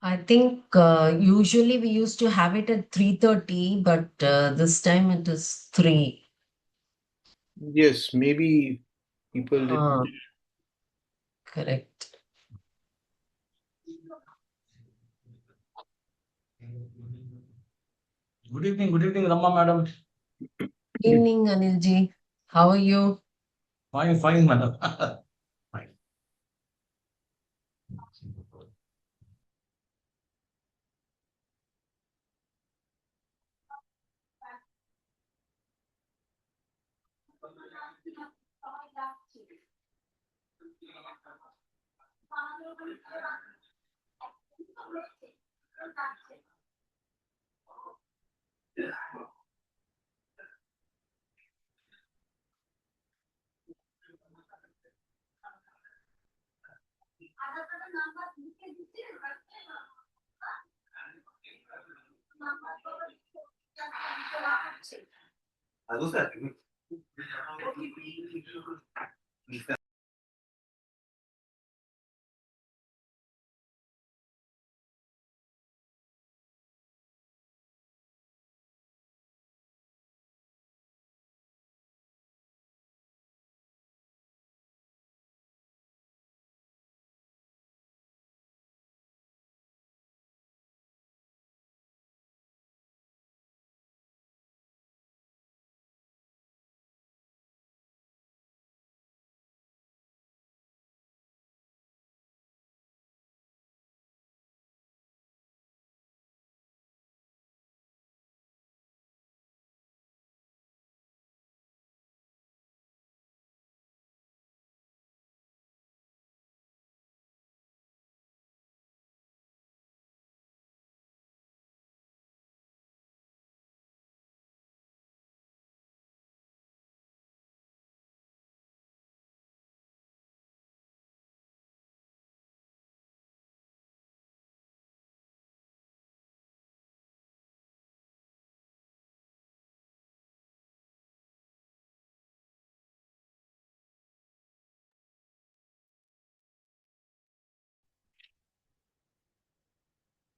I think usually we used to have it at 3:30, but this time it is 3. Yes, maybe people didn't. Correct. Good evening, Rama madam. Evening, Anilji. How are you? Fine, madam. Fine.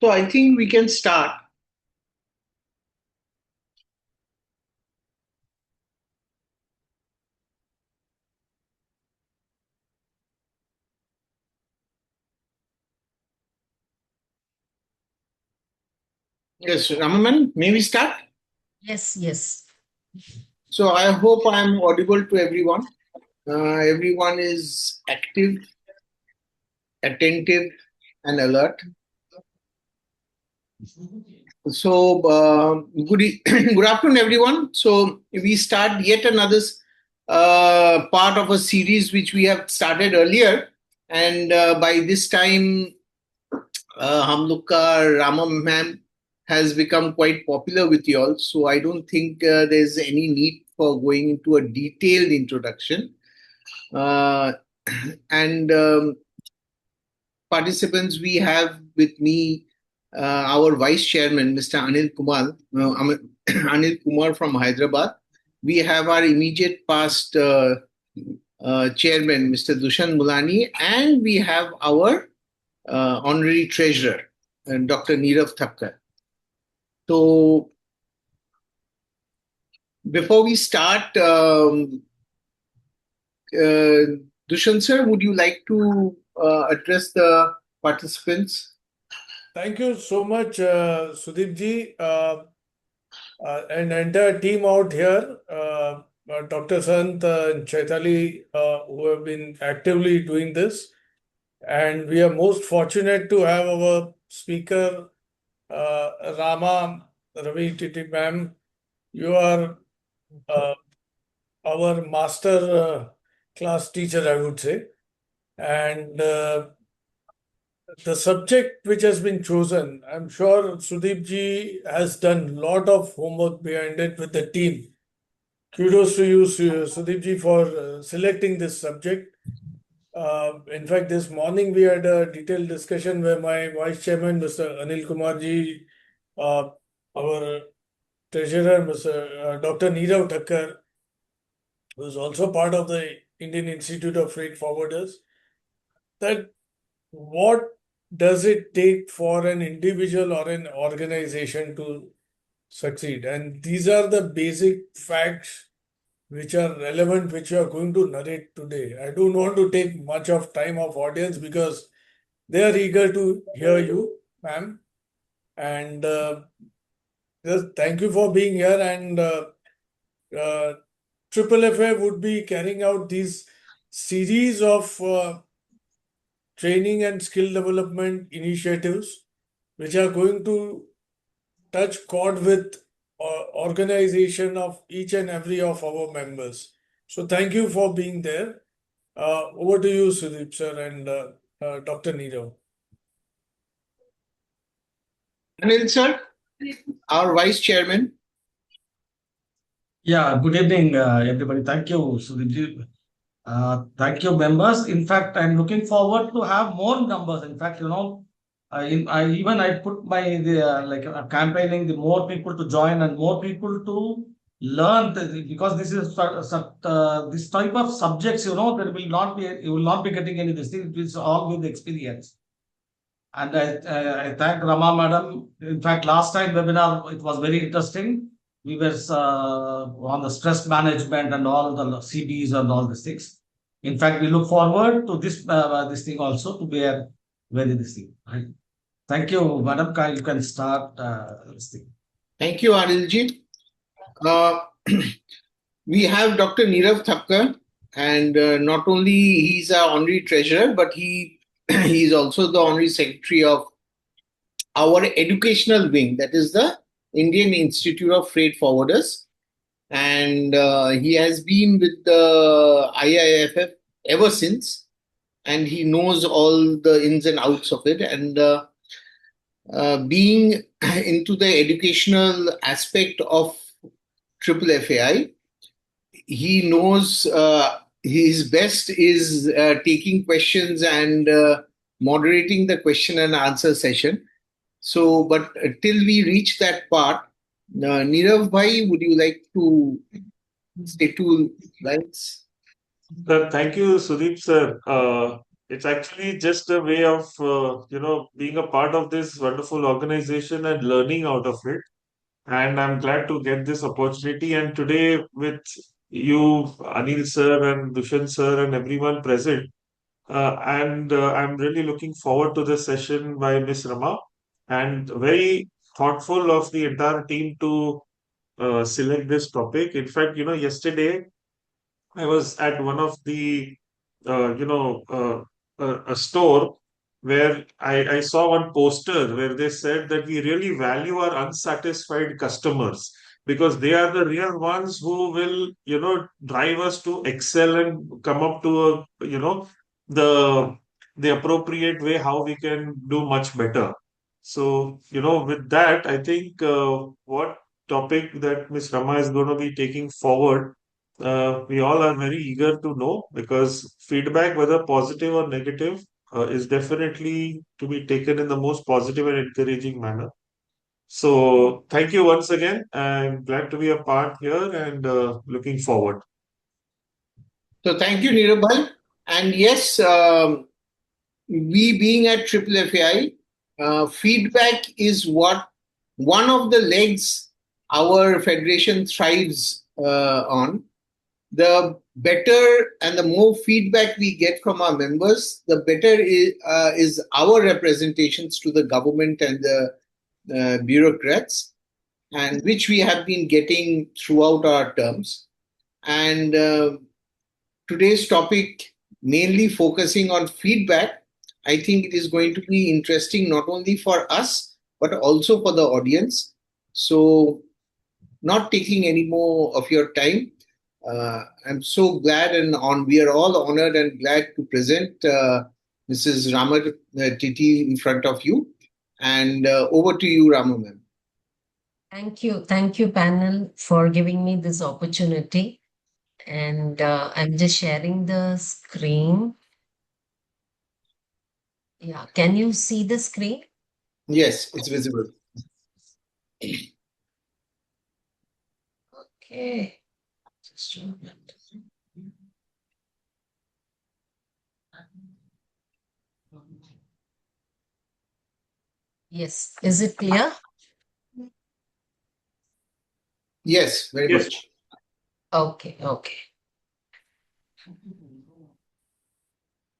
So I think we can start. Yes, Ramaman, may we start? Yes, yes. So I hope I'm audible to everyone. Everyone is active, attentive, and alert. So good afternoon, everyone. So we start yet another part of a series which we have started earlier, and by this time, हम लोग का Rama ma'am has become quite popular with you all. So I don't think there's any need for going into a detailed introduction. Uh, and participants, we have with me our vice chairman, Mr. Anil Kumar, Anil Kumar from Hyderabad. We have our immediate past chairman, Mr. Dushan Mulani, and we have our honorary treasurer, Dr. Neerav Thakkar. So before we start, Dushan sir, would you like to address the participants? Thank you so much, Sudeep ji, and entire team out here Dr. Sant and Chaitali, who have been actively doing this. And we are most fortunate to have our speaker, Rama Ravi Titi ma'am. You are our master class teacher, I would say. And the subject which has been chosen, I'm sure Sudeep ji has done a lot of homework behind it with the team. Kudos to you, Sudeep ji, for selecting this subject. In fact, this morning we had a detailed discussion where my vice chairman, Mr. Anil Kumar ji, our treasurer, Mr. Dr. Neerav Thakkar, who is also part of the Indian Institute of Freight Forwarders, that what does it take for an individual or an organization to succeed? And these are the basic facts which are relevant, which you are going to narrate today. I don't want to take much of time of audience because they are eager to hear you, ma'am. And just thank you for being here. And Triple FA would be carrying out these series of training and skill development initiatives, which are going to touch chord with organization of each and every of our members. So thank you for being there. Over to you, Sudeep sir and Dr. Neerav. Anil sir, our vice chairman. Yeah, good evening, everybody. Thank you, Sudhir. Thank you, members. In fact, I'm looking forward to have more numbers. In fact, I put my campaigning the more people to join and more people to learn because this is this type of subjects. There will not be you will not be getting any this thing. It is all with experience. And I thank Rama madam. In fact, last time webinar it was very interesting. We were on the stress management and all the CBs and all these things. In fact, we look forward to this thing also to be a very this thing. Right? Thank you, madam. You can start this thing. Thank you, Anilji. We have Dr. Neerav Thakkar, and not only he's our honorary treasurer, but he's also the honorary secretary of our educational wing, that is the Indian Institute of Freight Forwarders. And he has been with the IIFF ever since, and he knows all the ins and outs of it. And being into the educational aspect of Triple FAI, he knows his best is taking questions and moderating the question and answer session. So, but till we reach that part, Neerav bhai, would you like to say two lines? Thank you, Sudeep sir. It's actually just a way of being a part of this wonderful organization and learning out of it. And I'm glad to get this opportunity. And today, with you, Anil sir, and Dushan sir, and everyone present, and I'm really looking forward to the session by Miss Rama, and very thoughtful of the entire team to select this topic. In fact, yesterday I was at one of the, a store where I saw one poster where they said that we really value our unsatisfied customers because they are the real ones who will, drive us to excel and come up to the the appropriate way how we can do much better. So, with that, I think what topic that Miss Rama is going to be taking forward we all are very eager to know because feedback, whether positive or negative, is definitely to be taken in the most positive and encouraging manner. So, thank you once again. I'm glad to be a part here and looking forward. So, thank you, Neerav bhai. And yes, we being at Triple FAI, feedback is one of the legs our federation thrives on. The better and the more feedback we get from our members, the better is our representations to the government and the bureaucrats, and which we have been getting throughout our terms. And today's topic, mainly focusing on feedback, I think it is going to be interesting not only for us, but also for the audience. So, not taking any more of your time, I'm so glad and we are all honored and glad to present Mrs. Rama Titi in front of you. And over to you, Rama ma'am. Thank you. Thank you, panel, for giving me this opportunity. And I'm just sharing the screen. Yeah. Can you see the screen? Yes, it's visible. Okay. Just a moment. Yes. Is it clear? Yes, very Yes. much. Okay. Okay.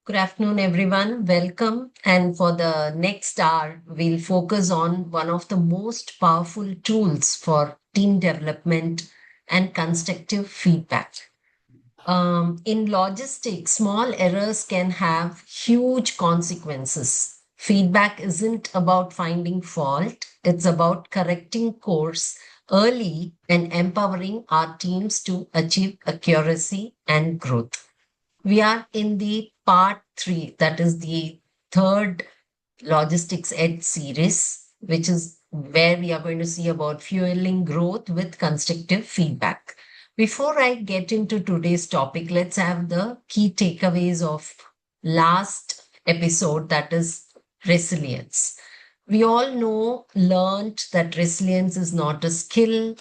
Good afternoon, everyone. Welcome. And for the next hour, we'll focus on one of the most powerful tools for team development and constructive feedback. In logistics, small errors can have huge consequences. Feedback isn't about finding fault, it's about correcting course early and empowering our teams to achieve accuracy and growth. We are in the part three, that is the third Logistics Ed series, which is where we are going to see about fueling growth with constructive feedback. Before I get into today's topic, let's have the key takeaways of last episode, that is resilience. We all learned that resilience is not a skill,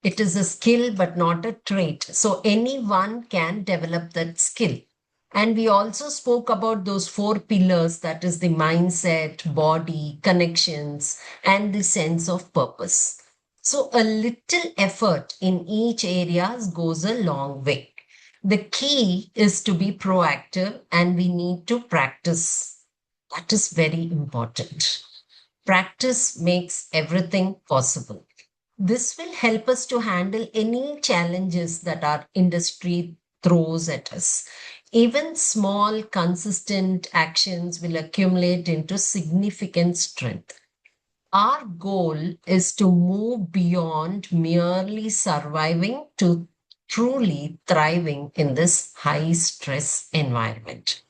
it is a skill, but not a trait. So anyone can develop that skill. And we also spoke about those four pillars, that is the mindset, body, connections, and the sense of purpose. So a little effort in each area goes a long way. The key is to be proactive and we need to practice. That is very important. Practice makes everything possible. This will help us to handle any challenges that our industry throws at us. Even small, consistent actions will accumulate into significant strength. Our goal is to move beyond merely surviving to truly thriving in this high stress environment.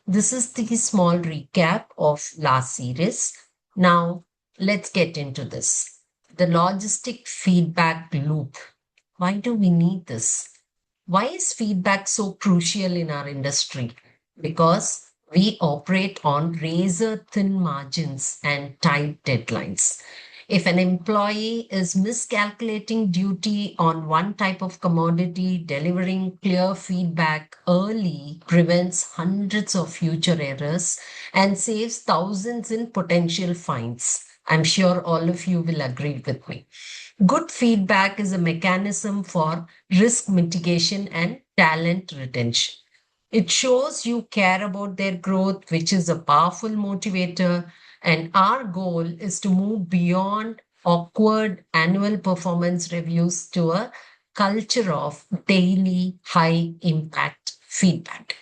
This is the small recap of last series. Now, let's get into this. The logistic feedback loop. Why do we need this? Why is feedback so crucial in our industry? Because we operate on razor thin margins and tight deadlines. If an employee is miscalculating duty on one type of commodity, delivering clear feedback early prevents hundreds of future errors and saves thousands in potential fines. I'm sure all of you will agree with me. Good feedback is a mechanism for risk mitigation and talent retention. It shows you care about their growth, which is a powerful motivator. And our goal is to move beyond awkward annual performance reviews to a culture of daily high impact feedback.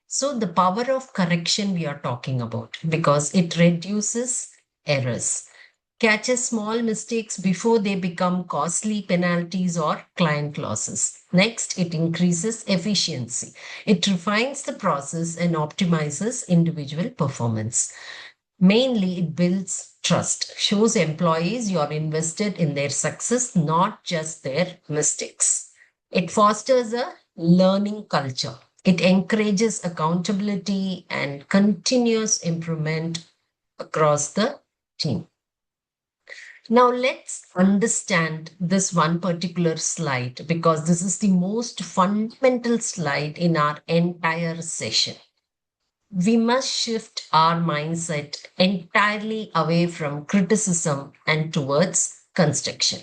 So, the power of correction we are talking about, because it reduces errors, catches small mistakes before they become costly penalties or client losses. Next, it increases efficiency. It refines the process and optimizes individual performance. Mainly, it builds trust, shows employees you're invested in their success, not just their mistakes. It fosters a learning culture. It encourages accountability and continuous improvement across the team. Now, let's understand this one particular slide because this is the most fundamental slide in our entire session. We must shift our mindset entirely away from criticism and towards construction.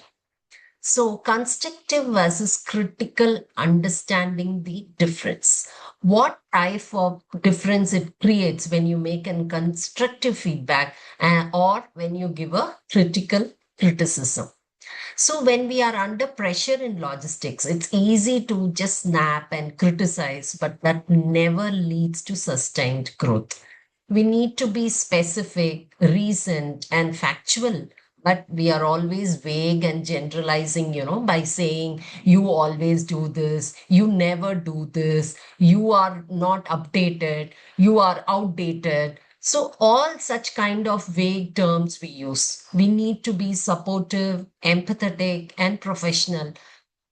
So, constructive versus critical, understanding the difference. What type of difference it creates when you make a constructive feedback or when you give a critical criticism. So when we are under pressure in logistics, it's easy to just snap and criticize, but that never leads to sustained growth. We need to be specific, recent, and factual, but we are always vague and generalizing, by saying, you always do this, you never do this, you are not updated, you are outdated. So, all such kind of vague terms we use. We need to be supportive, empathetic, and professional.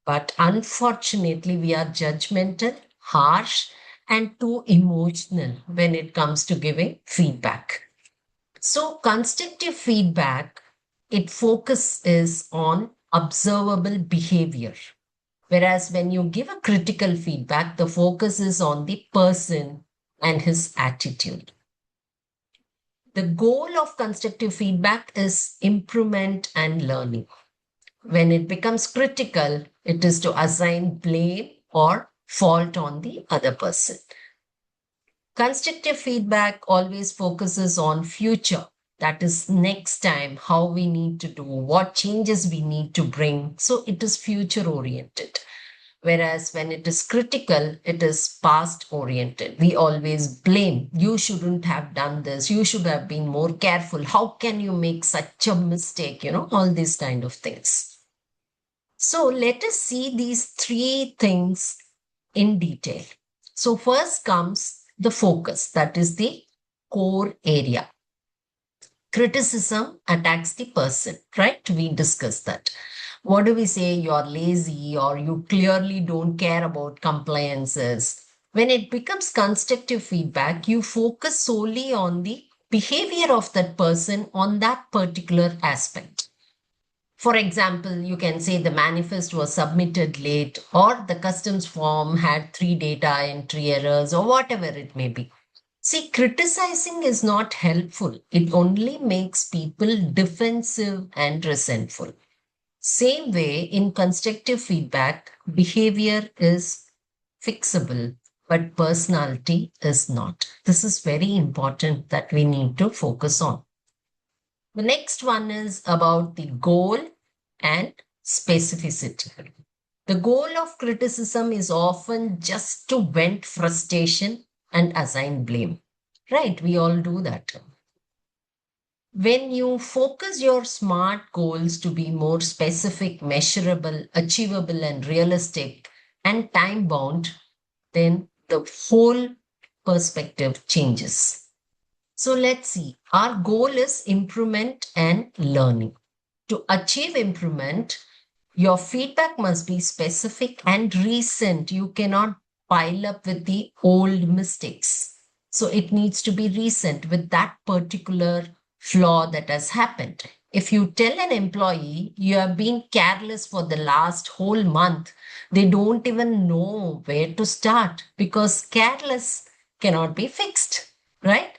But unfortunately, we are judgmental, harsh, and too emotional when it comes to giving feedback. So, constructive feedback, it focuses on observable behavior. Whereas when you give a critical feedback, the focus is on the person and his attitude. The goal of constructive feedback is improvement and learning. When it becomes critical, it is to assign blame or fault on the other person. Constructive feedback always focuses on future. That is next time, how we need to do, what changes we need to bring. So it is future oriented. Whereas when it is critical, it is past oriented. We always blame. You shouldn't have done this. You should have been more careful. How can you make such a mistake? All these kind of things. So let us see these three things in detail. So first comes the focus, that is the core area. Criticism attacks the person, right? We discussed that. What do we say? You're lazy or you clearly don't care about compliances. When it becomes constructive feedback, you focus solely on the behavior of that person on that particular aspect. For example, you can say the manifest was submitted late, or the customs form had three data entry errors, or whatever it may be. See, criticizing is not helpful. It only makes people defensive and resentful. Same way, in constructive feedback, behavior is fixable, but personality is not. This is very important that we need to focus on. The next one is about the goal and specificity. The goal of criticism is often just to vent frustration and assign blame. Right? We all do that. When you focus your SMART goals to be more specific, measurable, achievable, and realistic and time bound, then the whole perspective changes. So let's see. Our goal is improvement and learning. To achieve improvement, your feedback must be specific and recent. You cannot pile up with the old mistakes. So it needs to be recent with that particular flaw that has happened. If you tell an employee you have been careless for the last whole month, they don't even know where to start because careless cannot be fixed, right?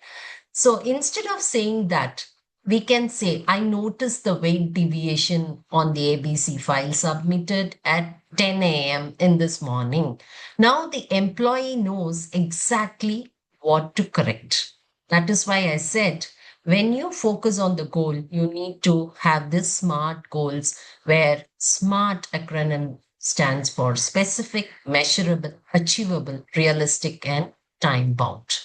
So instead of saying that, we can say, I noticed the weight deviation on the ABC file submitted at 10 a.m. in this morning. Now the employee knows exactly what to correct. That is why I said, when you focus on the goal, you need to have this SMART goals, where SMART acronym stands for specific, measurable, achievable, realistic, and time bound.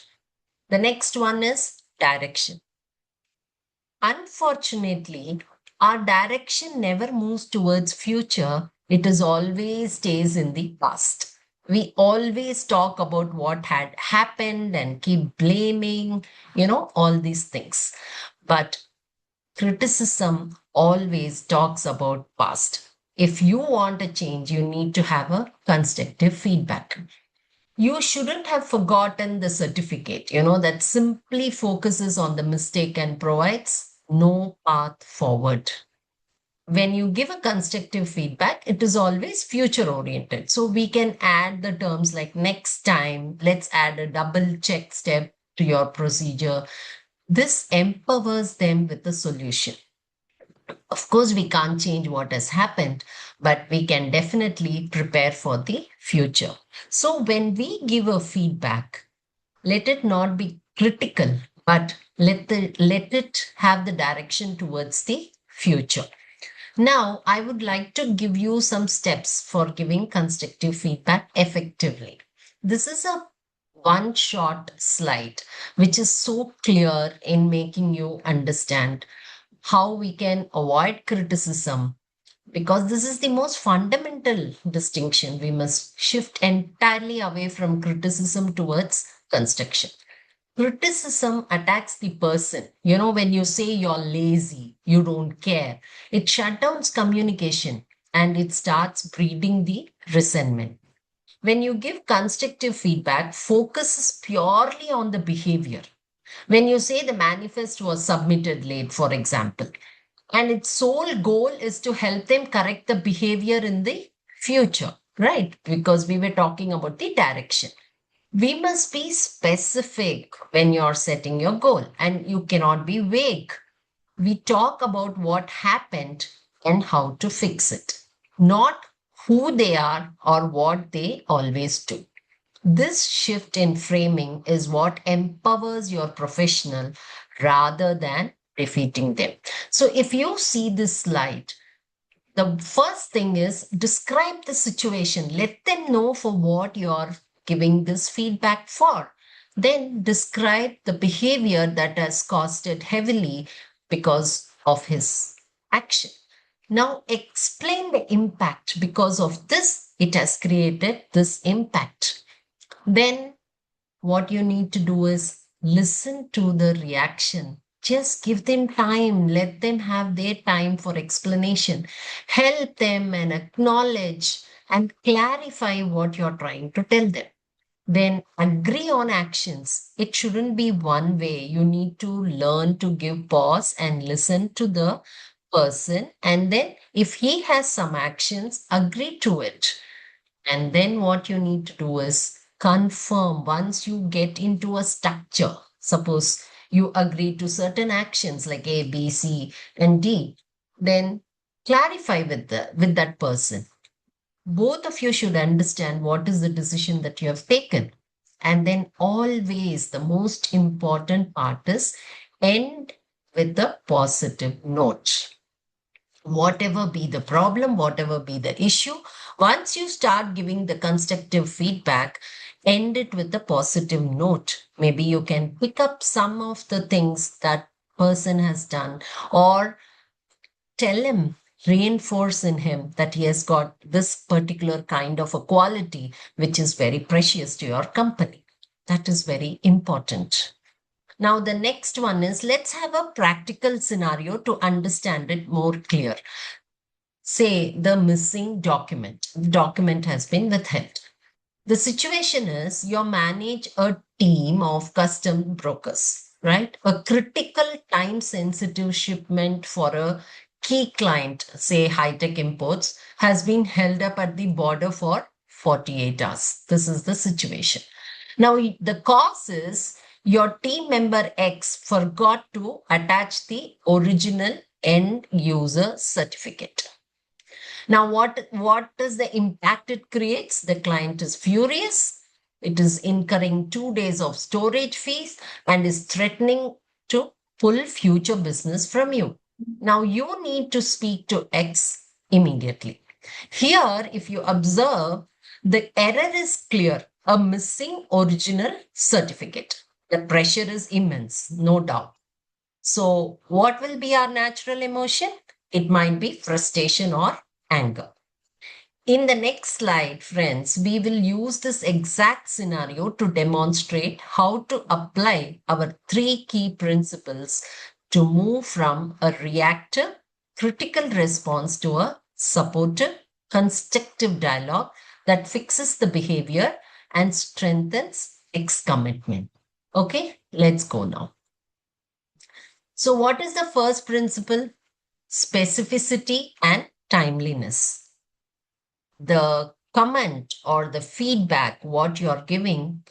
The next one is direction. Unfortunately, our direction never moves towards future. It is always stays in the past. We always talk about what had happened and keep blaming, all these things. But criticism always talks about past. If you want a change, you need to have a constructive feedback. You shouldn't have forgotten the certificate, that simply focuses on the mistake and provides no path forward. When you give a constructive feedback, it is always future oriented. So we can add the terms like next time, let's add a double check step to your procedure. This empowers them with the solution. Of course, we can't change what has happened, but we can definitely prepare for the future. So when we give a feedback, let it not be critical, but let it have the direction towards the future. Now, I would like to give you some steps for giving constructive feedback effectively. This is a one short slide, which is so clear in making you understand how we can avoid criticism, because this is the most fundamental distinction. We must shift entirely away from criticism towards construction. Criticism attacks the person. When you say you're lazy, you don't care, it shuts down communication and it starts breeding the resentment. When you give constructive feedback, focus is purely on the behavior. When you say the manifest was submitted late, for example, and its sole goal is to help them correct the behavior in the future, right? Because we were talking about the direction. We must be specific when you're setting your goal, and you cannot be vague. We talk about what happened and how to fix it, not who they are or what they always do. This shift in framing is what empowers your professional rather than defeating them. So, if you see this slide, the first thing is describe the situation. Let them know for what you're giving this feedback for. Then describe the behavior that has costed heavily because of his action. Now explain the impact. Because of this, it has created this impact. Then what you need to do is listen to the reaction. Just give them time, let them have their time for explanation. Help them and acknowledge and clarify what you're trying to tell them. Then agree on actions. It shouldn't be one way. You need to learn to give pause and listen to the person. And then, if he has some actions, agree to it. And then what you need to do is confirm. Once you get into a structure, suppose you agree to certain actions like A, B, C, and D, then clarify with that person. Both of you should understand what is the decision that you have taken. And then always the most important part is end with a positive note. Whatever be the problem, whatever be the issue, once you start giving the constructive feedback, end it with a positive note. Maybe you can pick up some of the things that person has done, or tell him, reinforce in him that he has got this particular kind of a quality which is very precious to your company. That is very important. Now, the next one is, let's have a practical scenario to understand it more clear. Say the missing document. The document has been withheld. The situation is you manage a team of custom brokers, right? A critical time sensitive shipment for a key client, say high tech imports, has been held up at the border for 48 hours. This is the situation. Now, the cause is your team member X forgot to attach the original end user certificate. Now, what is the impact it creates? The client is furious. It is incurring 2 days of storage fees and is threatening to pull future business from you. Now, you need to speak to X immediately. Here, if you observe, the error is clear, a missing original certificate. The pressure is immense, no doubt. So, what will be our natural emotion? It might be frustration or anger. In the next slide, friends, we will use this exact scenario to demonstrate how to apply our three key principles to move from a reactive, critical response to a supportive, constructive dialogue that fixes the behavior and strengthens X commitment. Okay, let's go now. So, what is the first principle? Specificity and timeliness. The comment or the feedback, what you're giving,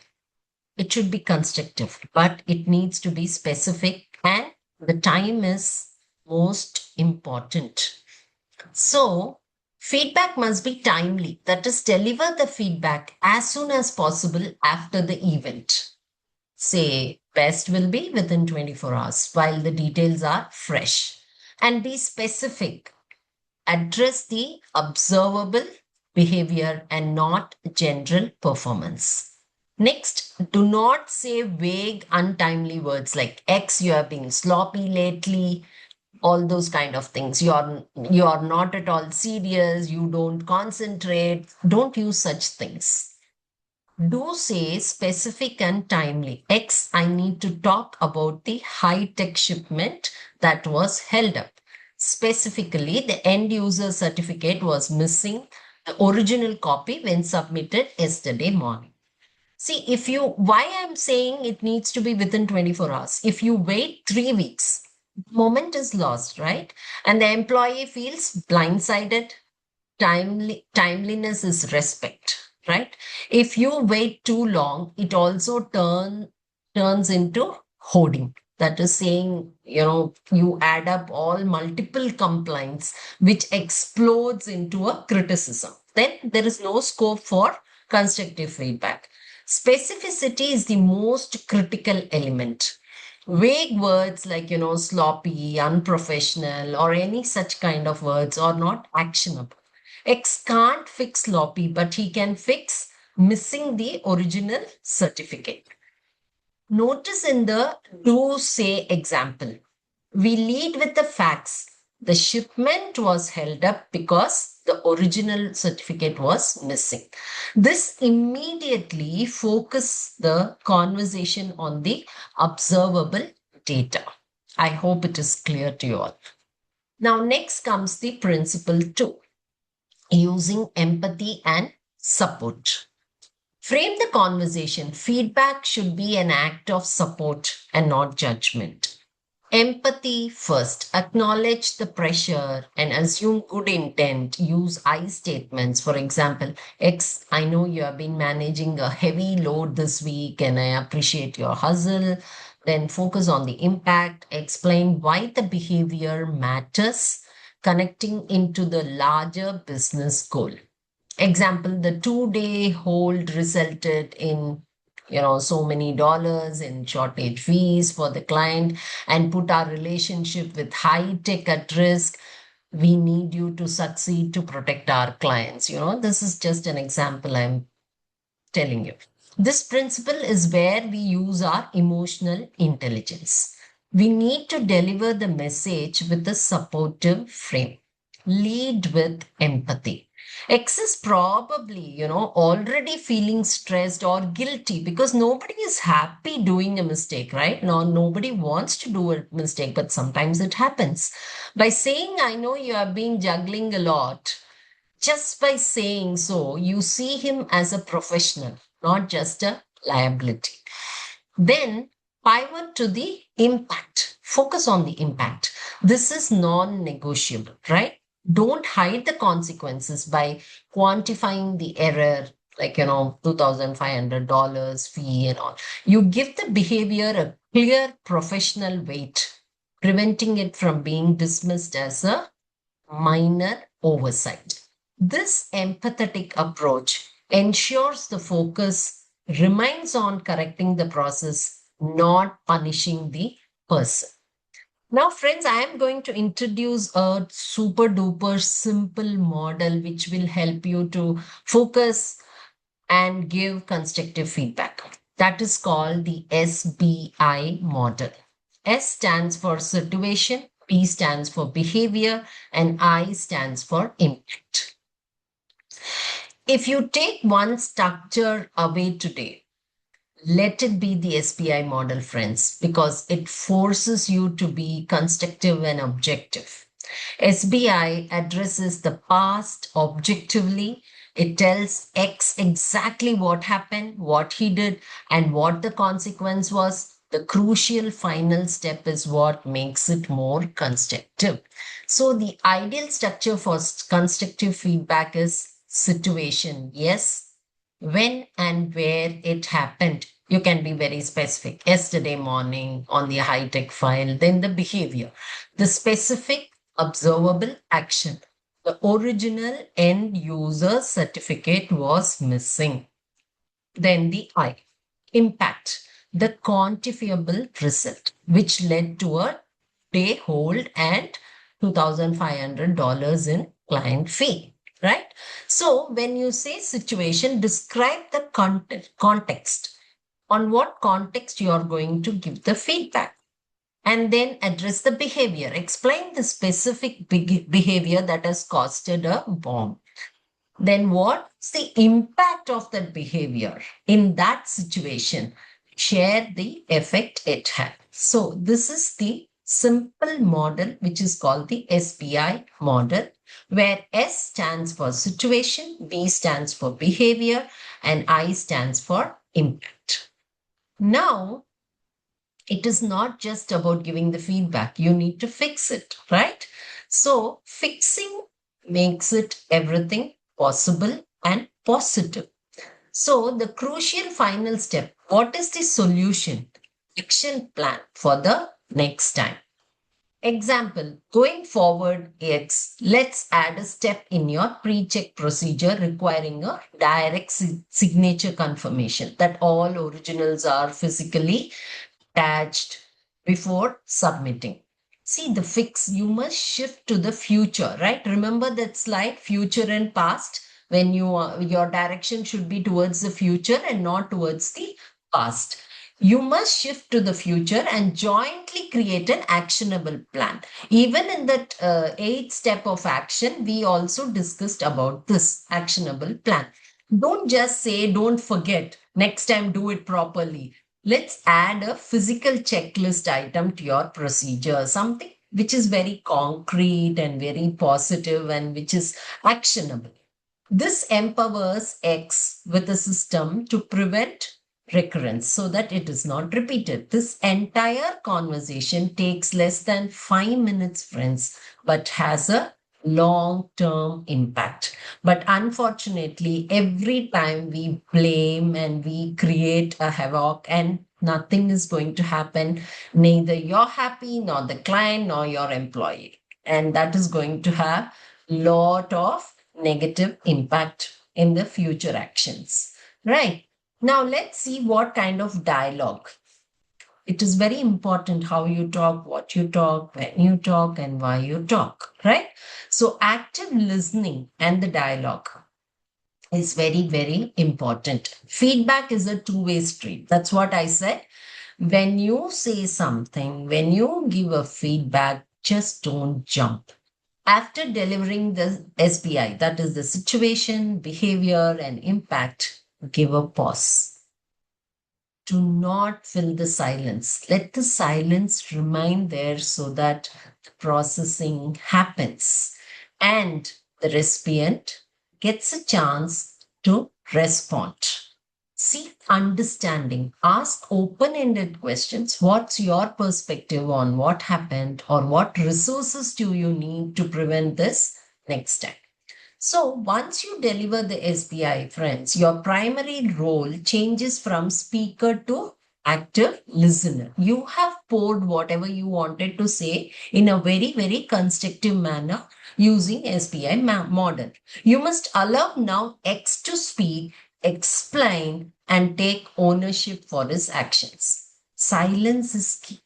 it should be constructive, but it needs to be specific, and the time is most important. So, feedback must be timely. That is, deliver the feedback as soon as possible after the event. Say, best will be within 24 hours while the details are fresh. And be specific. Address the observable behavior and not general performance. Next, do not say vague, untimely words like X, you have been sloppy lately, all those kind of things. You are not at all serious, you don't concentrate. Don't use such things. Do say specific and timely. X, I need to talk about the high tech shipment that was held up. Specifically, the end user certificate was missing the original copy when submitted yesterday morning. See, why I'm saying it needs to be within 24 hours. If you wait 3 weeks, moment is lost, right? And the employee feels blindsided. Timeliness is respect, right? If you wait too long, it also turns into hoarding. That is saying, you add up all multiple complaints, which explodes into a criticism. Then there is no scope for constructive feedback. Specificity is the most critical element. Vague words like, sloppy, unprofessional, or any such kind of words are not actionable. X can't fix sloppy, but he can fix missing the original certificate. Notice in the do say example, we lead with the facts. The shipment was held up because the original certificate was missing. This immediately focuses the conversation on the observable data. I hope it is clear to you all. Now, next comes the principle 2, using empathy and support. Frame the conversation. Feedback should be an act of support and not judgment. Empathy first. Acknowledge the pressure and assume good intent. Use I statements. For example, X, I know you have been managing a heavy load this week and I appreciate your hustle. Then focus on the impact. Explain why the behavior matters, connecting into the larger business goal. Example, the 2-day hold resulted in so many dollars in shortage fees for the client and put our relationship with high tech at risk. We need you to succeed to protect our clients. This is just an example I'm telling you. This principle is where we use our emotional intelligence. We need to deliver the message with a supportive frame. Lead with empathy. X is probably, already feeling stressed or guilty because nobody is happy doing a mistake, right? No, nobody wants to do a mistake, but sometimes it happens. By saying, I know you have been juggling a lot, just by saying so, you see him as a professional, not just a liability. Then pivot to the impact. Focus on the impact. This is non negotiable, right? Don't hide the consequences by quantifying the error, like, $2,500 fee and all. You give the behavior a clear professional weight, preventing it from being dismissed as a minor oversight. This empathetic approach ensures the focus remains on correcting the process, not punishing the person. Now, friends, I am going to introduce a super duper simple model which will help you to focus and give constructive feedback. That is called the SBI model. S stands for situation, B stands for behavior, and I stands for impact. If you take one structure away today, let it be the SBI model, friends, because it forces you to be constructive and objective. SBI addresses the past objectively. It tells X exactly what happened, what he did, and what the consequence was. The crucial final step is what makes it more constructive. So, the ideal structure for constructive feedback is situation, yes, when and where it happened. You can be very specific. Yesterday morning on the high tech file, then the behavior, the specific observable action. The original end user certificate was missing. Then the I, impact, the quantifiable result, which led to a day hold and $2,500 in client fee, right? So when you say situation, describe the context, on what context you are going to give the feedback, and then address the behavior. Explain the specific behavior that has costed a bomb. Then what's the impact of that behavior in that situation? Share the effect it had. So this is the simple model, which is called the SPI model, where S stands for situation, B stands for behavior, and I stands for impact. Now, it is not just about giving the feedback. You need to fix it, right? So fixing makes it everything possible and positive. So the crucial final step, what is the solution? Action plan for the next time. Example, going forward, let's add a step in your pre-check procedure requiring a direct signature confirmation that all originals are physically attached before submitting. See the fix, you must shift to the future, right? Remember that slide, future and past, when your direction should be towards the future and not towards the past. You must shift to the future and jointly create an actionable plan. Even in that eighth step of action, we also discussed about this actionable plan. Don't just say, don't forget, next time do it properly. Let's add a physical checklist item to your procedure, something which is very concrete and very positive and which is actionable. This empowers X with a system to prevent recurrence so that it is not repeated. This entire conversation takes less than 5 minutes, friends, but has a long-term impact. But unfortunately, every time we blame and we create a havoc and nothing is going to happen, neither you're happy, nor the client, nor your employee. And that is going to have lot of negative impact in the future actions, right? Now let's see what kind of dialogue. It is very important how you talk, what you talk, when you talk, and why you talk, right? So active listening and the dialogue is very, very important. Feedback is a two-way street. That's what I said. When you say something, when you give a feedback, just don't jump. After delivering the SBI, that is the situation, behavior, and impact, give a pause. Do not fill the silence. Let the silence remain there so that the processing happens and the recipient gets a chance to respond. Seek understanding. Ask open ended questions. What's your perspective on what happened, or what resources do you need to prevent this next time? So, once you deliver the SBI, friends, your primary role changes from speaker to active listener. You have poured whatever you wanted to say in a very, very constructive manner using SBI model. You must allow now X to speak, explain, and take ownership for his actions. Silence is key.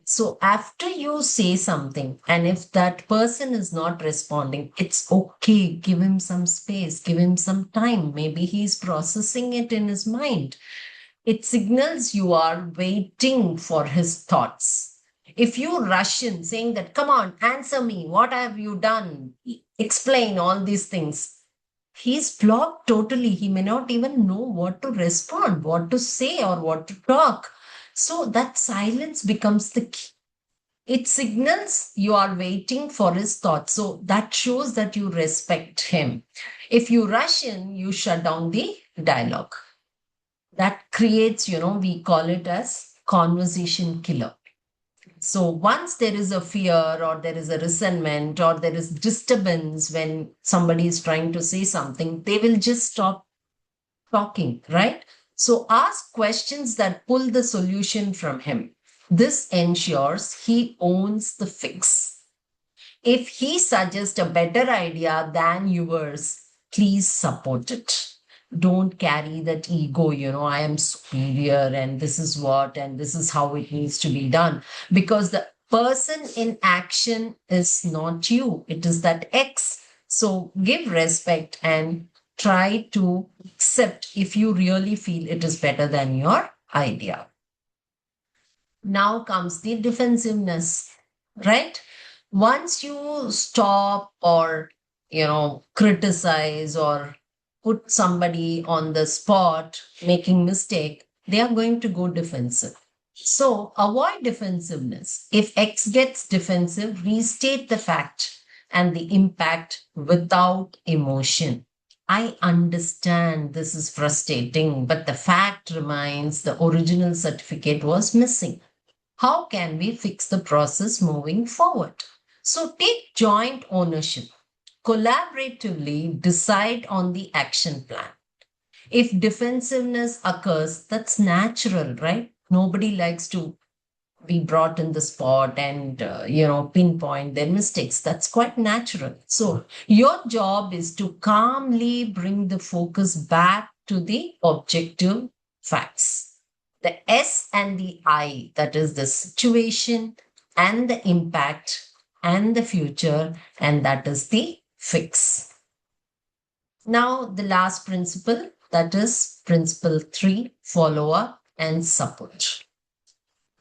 So after you say something, and if that person is not responding, it's okay. Give him some space, give him some time. Maybe he's processing it in his mind. It signals you are waiting for his thoughts. If you rush in saying that, come on, answer me, what have you done? Explain all these things. He's blocked totally. He may not even know what to respond, what to say, or what to talk. So that silence becomes the key. It signals you are waiting for his thoughts. So that shows that you respect him. If you rush in, you shut down the dialogue. That creates, we call it as conversation killer. So once there is a fear, or there is a resentment, or there is disturbance when somebody is trying to say something, they will just stop talking, right? So ask questions that pull the solution from him. This ensures he owns the fix. If he suggests a better idea than yours, please support it. Don't carry that ego, I am superior and this is what, and this is how it needs to be done. Because the person in action is not you, it is that X. So give respect and try to accept if you really feel it is better than your idea. Now comes the defensiveness, right? Once you stop or, criticize or put somebody on the spot making mistake, they are going to go defensive. So avoid defensiveness. If X gets defensive, restate the fact and the impact without emotion. I understand this is frustrating, but the fact remains the original certificate was missing. How can we fix the process moving forward? So take joint ownership. Collaboratively decide on the action plan. If defensiveness occurs, that's natural, right? Nobody likes to be brought in the spot and pinpoint their mistakes. That's quite natural. So your job is to calmly bring the focus back to the objective facts. The S and the I, that is the situation and the impact and the future, and that is the fix. Now the last principle, that is principle 3, follow up and support.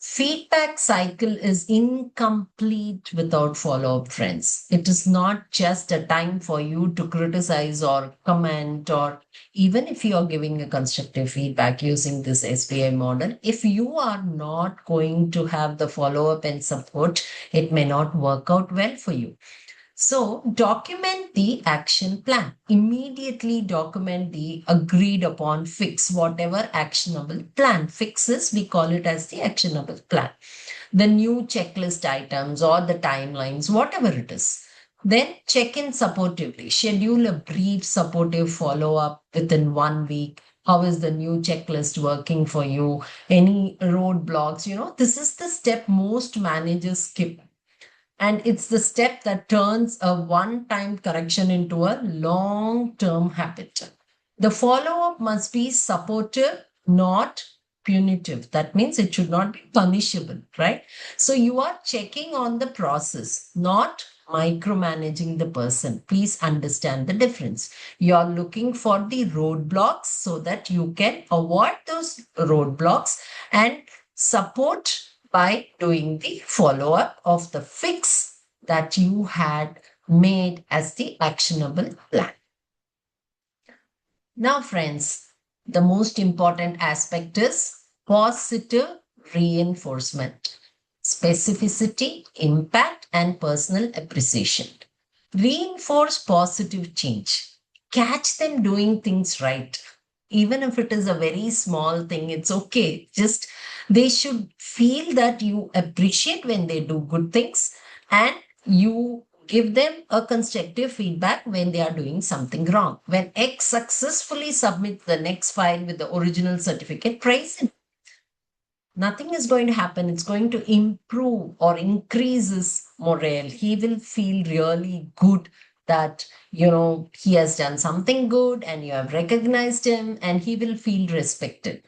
Feedback cycle is incomplete without follow-up, friends. It is not just a time for you to criticize or comment, or even if you are giving a constructive feedback using this SBI model, if you are not going to have the follow-up and support, it may not work out well for you. So document the action plan. Immediately document the agreed upon fix, whatever actionable plan. Fixes, we call it as the actionable plan. The new checklist items or the timelines, whatever it is. Then check in supportively. Schedule a brief supportive follow up within 1 week. How is the new checklist working for you? Any roadblocks? This is the step most managers skip, and it's the step that turns a one time correction into a long term habit. The follow up must be supportive, not punitive. That means it should not be punishable, right? So you are checking on the process, not micromanaging the person. Please understand the difference. You are looking for the roadblocks so that you can avoid those roadblocks and support by doing the follow up of the fix that you had made as the actionable plan. Now, friends, the most important aspect is positive reinforcement, specificity, impact, and personal appreciation. Reinforce positive change. Catch them doing things right. Even if it is a very small thing, it's okay. Just they should feel that you appreciate when they do good things, and you give them a constructive feedback when they are doing something wrong. When X successfully submits the next file with the original certificate, praise him. Nothing is going to happen. It's going to improve or increase his morale. He will feel really good that, he has done something good and you have recognized him, and he will feel respected.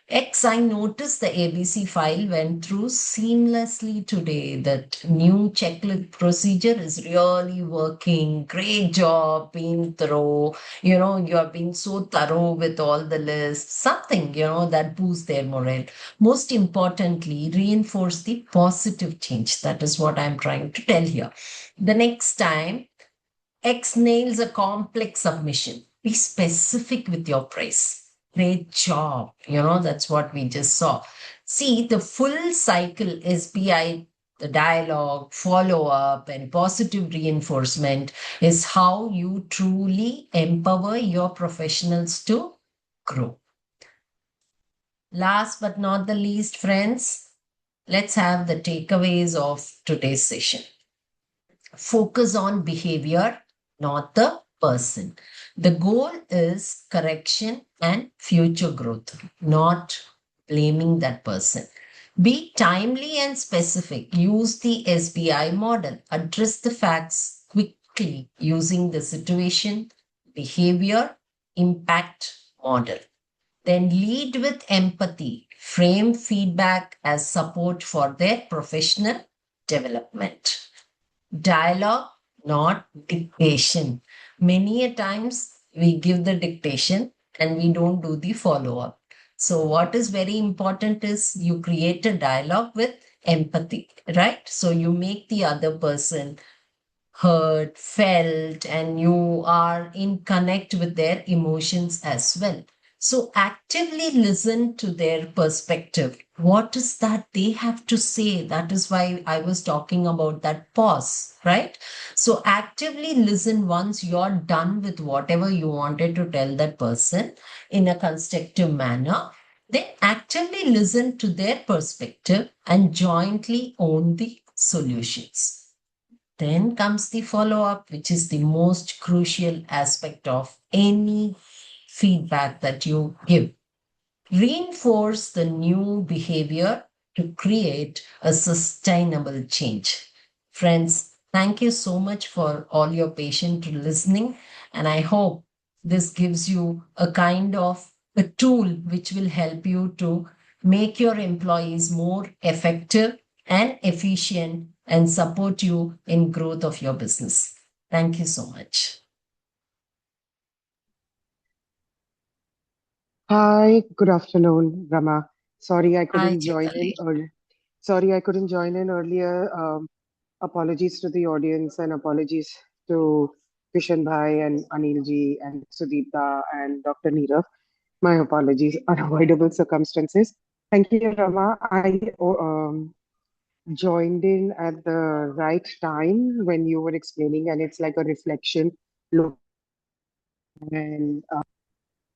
X, I noticed the ABC file went through seamlessly today. That new checklist procedure is really working. Great job, being thorough. You are being so thorough with all the lists. Something, that boosts their morale. Most importantly, reinforce the positive change. That is what I'm trying to tell here. The next time X nails a complex submission, be specific with your praise. Great job. That's what we just saw. See, the full cycle SBI, the dialogue, follow up, and positive reinforcement is how you truly empower your professionals to grow. Last but not the least, friends, let's have the takeaways of today's session. Focus on behavior, not the person. The goal is correction and future growth, not blaming that person. Be timely and specific. Use the SBI model. Address the facts quickly using the situation, behavior, impact model. Then lead with empathy. Frame feedback as support for their professional development. Dialogue not dictation. Many a times we give the dictation and we don't do the follow up. So, what is very important is you create a dialogue with empathy, right? So, you make the other person heard, felt, and you are in connect with their emotions as well. So actively listen to their perspective. What is that they have to say? That is why I was talking about that pause, right? So actively listen once you're done with whatever you wanted to tell that person in a constructive manner. Then actively listen to their perspective and jointly own the solutions. Then comes the follow up, which is the most crucial aspect of any feedback that you give. Reinforce the new behavior to create a sustainable change. Friends, thank you so much for all your patient listening. And I hope this gives you a kind of a tool which will help you to make your employees more effective and efficient and support you in growth of your business. Thank you so much. Hi, good afternoon, Rama. Sorry I Hi, couldn't join in Chaitanya. earlier. Sorry I couldn't join in earlier. Apologies to the audience and apologies to Kishan Bhai and Anil ji and Sudeepta and Dr. Neerav. My apologies, unavoidable circumstances. Thank you, Rama. I joined in at the right time when you were explaining, and it's like a reflection. Look, and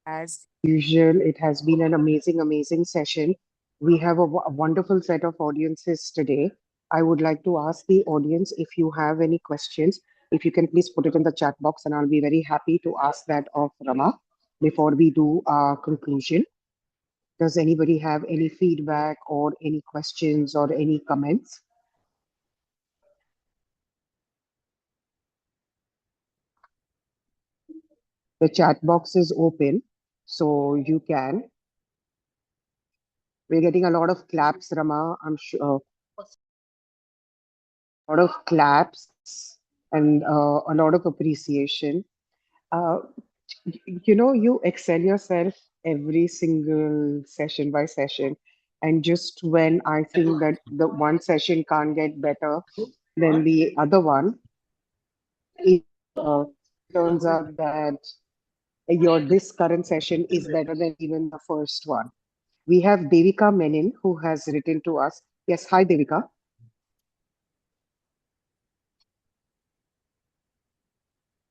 as usual, it has been an amazing, amazing session. We have a wonderful set of audiences today. I would like to ask the audience if you have any questions, if you can please put it in the chat box, and I'll be very happy to ask that of Rama before we do our conclusion. Does anybody have any feedback or any questions or any comments? The chat box is open, so you can. We're getting a lot of claps, Rama. I'm sure a lot of claps and a lot of appreciation. Uh, you excel yourself every single session by session. And just when I think that the one session can't get better than the other one, it turns out that your this current session is better than even the first one. We have Devika Menon who has written to us. Yes, hi Devika.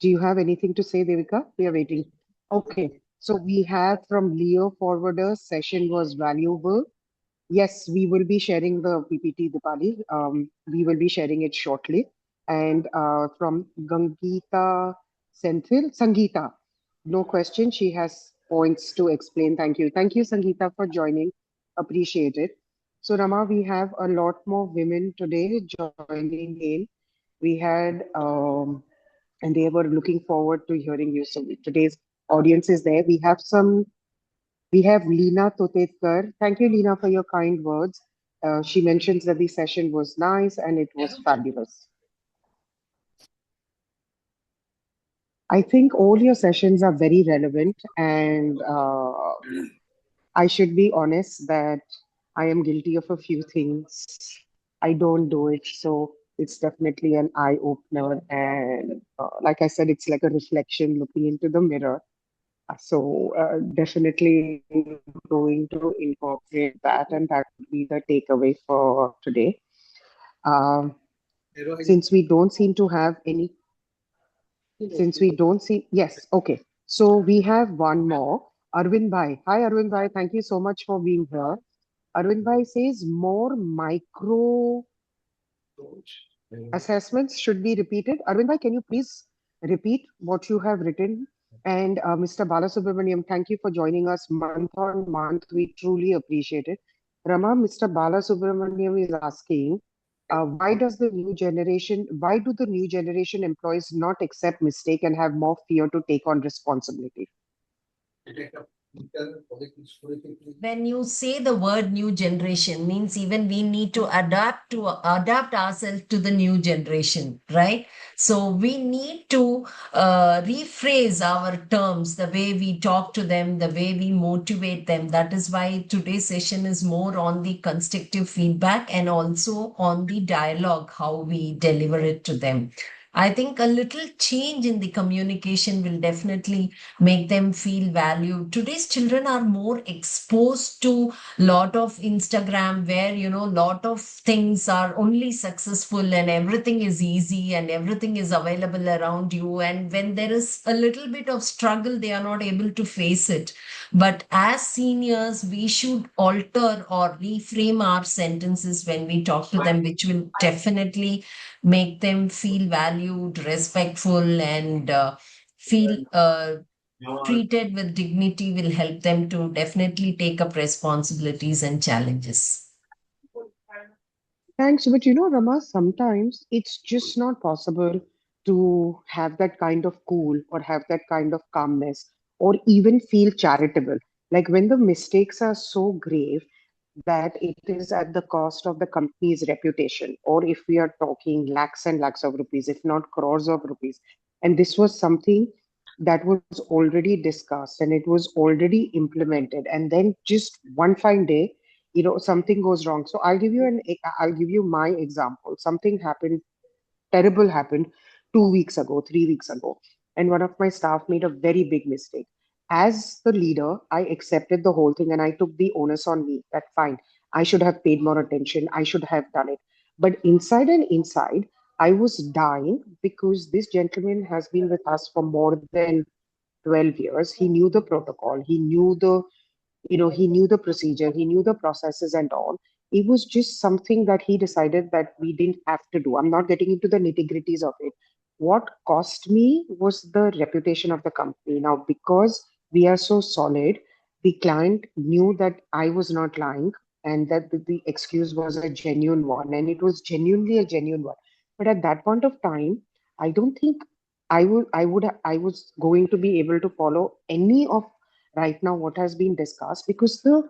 Do you have anything to say, Devika? We are waiting. Okay. So we have from Leo Forwarder, session was valuable. Yes, we will be sharing the PPT, Dipali. We will be sharing it shortly. And from Gangita Senthil, Sangeeta, no question. She has points to explain. Thank you. Thank you, Sangeeta, for joining. Appreciate it. So, Rama, we have a lot more women today joining in. We had and they were looking forward to hearing you. So today's audience is there. We have Leena Totetkar. Thank you, Leena, for your kind words. She mentions that the session was nice and it was fabulous. I think all your sessions are very relevant, and I should be honest that I am guilty of a few things. I don't do it, so it's definitely an eye opener. And like I said, it's like a reflection looking into the mirror. So definitely going to incorporate that, and that would be the takeaway for today. Um, since we don't seem to have any, since we don't see, yes, okay. So we have one more, Arvind Bhai. Hi, Arvind Bhai. Thank you so much for being here. Arvind Bhai says more micro assessments should be repeated. Arvind Bhai, can you please repeat what you have written? And Mr. Balasubramaniam, thank you for joining us month on month. We truly appreciate it. Rama, Mr. Balasubramaniam is asking, why do the new generation employees not accept mistake and have more fear to take on responsibility? When you say the word new generation, means even we need to adapt ourselves to the new generation, right? So we need to rephrase our terms, the way we talk to them, the way we motivate them. That is why today's session is more on the constructive feedback and also on the dialogue, how we deliver it to them. I think a little change in the communication will definitely make them feel valued. Today's children are more exposed to lot of Instagram, where lot of things are only successful and everything is easy and everything is available around you, and when there is a little bit of struggle they are not able to face it. But as seniors we should alter or reframe our sentences when we talk to them, which will definitely make them feel valued, respectful, and feel treated with dignity, will help them to definitely take up responsibilities and challenges. Thanks. But Rama, sometimes it's just not possible to have that kind of cool or have that kind of calmness or even feel charitable. Like when the mistakes are so grave that it is at the cost of the company's reputation, or if we are talking lakhs and lakhs of rupees, if not crores of rupees. And this was something that was already discussed and it was already implemented. And then just one fine day, something goes wrong. So I'll give you my example. Something happened, terrible happened 2 weeks ago, 3 weeks ago, and one of my staff made a very big mistake. As the leader, I accepted the whole thing and I took the onus on me that fine, I should have paid more attention, I should have done it. But inside and inside, I was dying because this gentleman has been with us for more than 12 years. He knew the protocol, he knew the procedure, he knew the processes and all. It was just something that he decided that we didn't have to do. I'm not getting into the nitty gritties of it. What cost me was the reputation of the company. Now, because we are so solid, the client knew that I was not lying and that the excuse was a genuine one, and it was genuinely a genuine one. But at that point of time, I don't think I was going to be able to follow any of right now what has been discussed, because the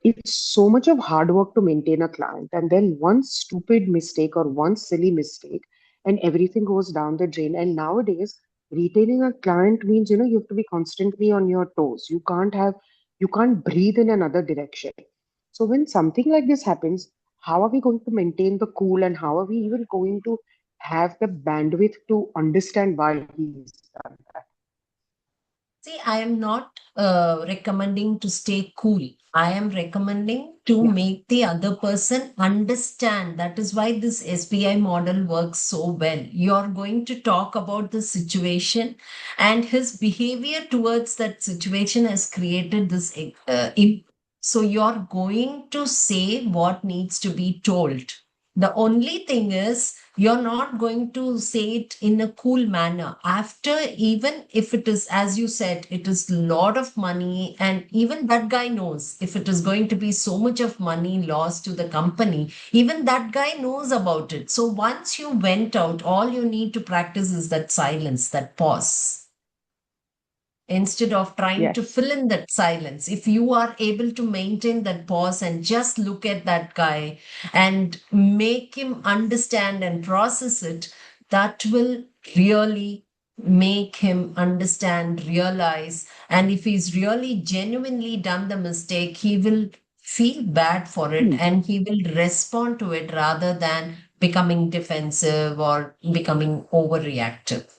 it's so much of hard work to maintain a client, and then one stupid mistake or one silly mistake and everything goes down the drain. And nowadays retaining a client means you have to be constantly on your toes. You can't breathe in another direction. So when something like this happens, how are we going to maintain the cool, and how are we even going to have the bandwidth to understand why he's done that? See, I am not recommending to stay cool. I am recommending to Yeah. make the other person understand. That is why this SBI model works so well. You're going to talk about the situation, and his behavior towards that situation has created this. So you're going to say what needs to be told. The only thing is, you're not going to say it in a cool manner. After, even if it is, as you said, it is a lot of money, and even that guy knows if it is going to be so much of money lost to the company, even that guy knows about it. So once you went out, all you need to practice is that silence, that pause, instead of trying to Yes. fill in that silence. If you are able to maintain that pause and just look at that guy and make him understand and process it, that will really make him understand, realize. And if he's really genuinely done the mistake, he will feel bad for it Hmm. and he will respond to it rather than becoming defensive or becoming overreactive.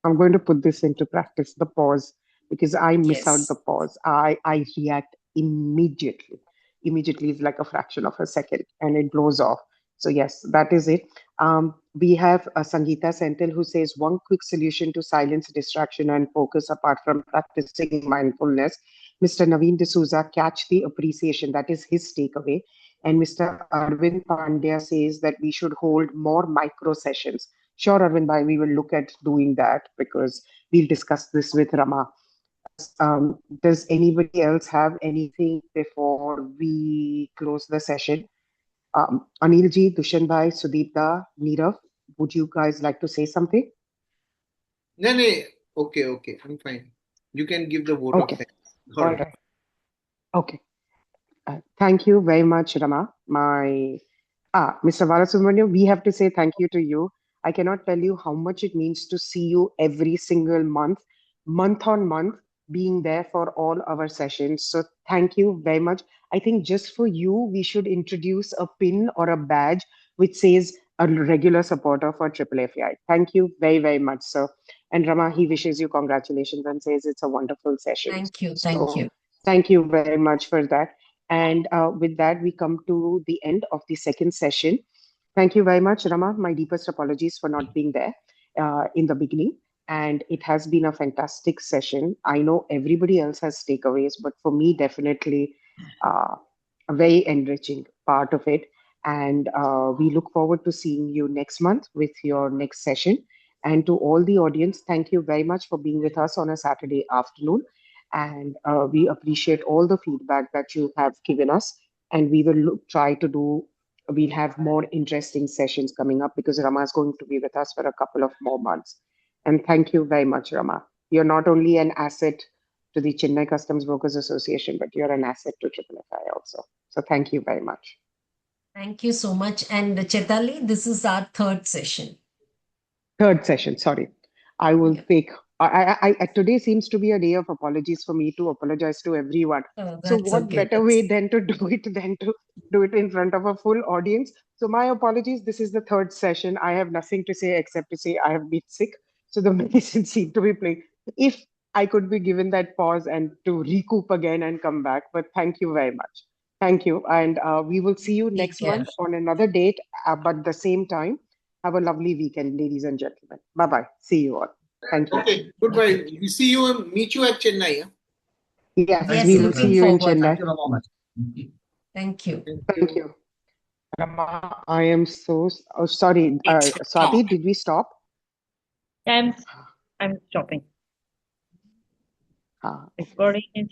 I'm going to put this into practice, the pause, because I miss out the Yes. pause. I react immediately. Immediately is like a fraction of a second and it blows off. So, yes, that is it. We have Sangeeta Senthil who says one quick solution to silence distraction and focus apart from practicing mindfulness. Mr. Naveen D'Souza, catch the appreciation. That is his takeaway. And Mr. Arvind Pandya says that we should hold more micro sessions. Sure, Arvind Bhai, we will look at doing that because we'll discuss this with Rama. Does anybody else have anything before we close the session? Anilji, Dushan Bhai, Sudipta, Nirav, would you guys like to say something? No, no. Okay, okay. I'm fine. you can give the vote of Okay. thanks. All right. Okay. Thank you very much, Rama. Mr. Balasubramanian, we have to say thank you to you. I cannot tell you how much it means to see you every single month on month, being there for all our sessions. So thank you very much. I think just for you, we should introduce a pin or a badge which says a regular supporter for AAAFI. Thank you very, very much, sir. And Rama, he wishes you congratulations and says it's a wonderful session. Thank you. So Thank you. thank you very much for that. And with that, we come to the end of the second session. Thank you very much, Rama. My deepest apologies for not being there in the beginning. And it has been a fantastic session. I know everybody else has takeaways, but for me, definitely a very enriching part of it. And we look forward to seeing you next month with your next session. And to all the audience, thank you very much for being with us on a Saturday afternoon. And we appreciate all the feedback that you have given us. And we will try to do, we'll have more interesting sessions coming up because Rama is going to be with us for a couple of more months. And thank you very much, Rama. You're not only an asset to the Chennai Customs Brokers Association, but you're an asset to FFI also. So thank you very much. Thank you so much. And Chetali, this is our third session. Third session, sorry. I will take. Today seems to be a day of apologies for me to apologize to everyone. So That's what okay. better way than to do it in front of a full audience? So my apologies. This is the third session. I have nothing to say except to say I have been sick. So the medicine seemed to be playing. If I could be given that pause and to recoup again and come back, but thank you very much. Thank you, and we will see you Take next care. month on another date, but the same time. Have a lovely weekend, ladies and gentlemen. Bye bye. See you all. Thank you. Okay, goodbye. We see you and meet you at Chennai. Yeah? Yes, Yes, we will looking see you in forward. Chennai. Thank you, Rama. Thank you. Thank you. Rama, I am so sorry. It's Swati, did we stop? I'm stopping. Ah, Recording is